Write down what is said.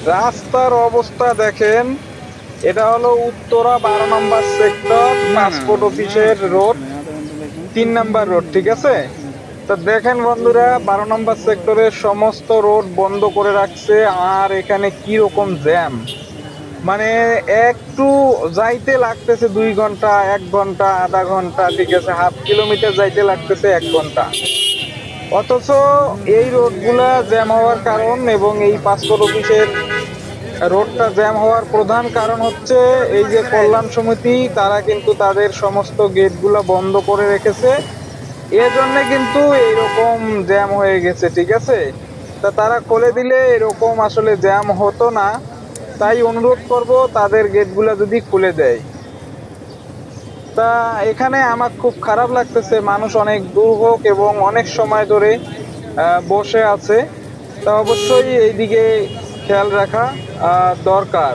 রাস্তার অবস্থা দেখেন, এটা হলো উত্তরা 12 নম্বর সেক্টর, না না পাসপোর্ট না, অফিসের সমস্যা রোড, নেই, আধা ঘন্টা লাগবে। 3 নম্বর রোড, ঠিক আছে। তো দেখেন বন্ধুরা, 12 নম্বর সেক্টরের সমস্ত রোড বন্ধ করে রাখছে। আর এখানে কি রকম জ্যাম, মানে একটু যাইতে লাগতেছে 2 ঘন্টা, 1 ঘন্টা, আধা ঘন্টা, ঠিক আছে, হাফ কিলোমিটার যাইতে লাগতেছে 1 ঘন্টা। অথচ এই রোডগুলা জ্যাম হওয়ার কারণ এবং এই পাসপোর্ট অফিসের রোডটা জ্যাম হওয়ার প্রধান কারণ হচ্ছে এই যে কল্যাণ সমিতি, তারা কিন্তু তাদের সমস্ত গেটগুলা বন্ধ করে রেখেছে। এজন্য কিন্তু এইরকম জ্যাম হয়ে গেছে, ঠিক আছে। তা তারা খুলে দিলে এরকম আসলে জ্যাম হতো না। তাই অনুরোধ করব তাদের গেটগুলা যদি খুলে দেয়। তা এখানে আমার খুব খারাপ লাগতেছে, মানুষ অনেক দুর্ভোগ এবং অনেক সময় ধরে বসে আছে। তা অবশ্যই এইদিকে খেয়াল রাখা দরকার।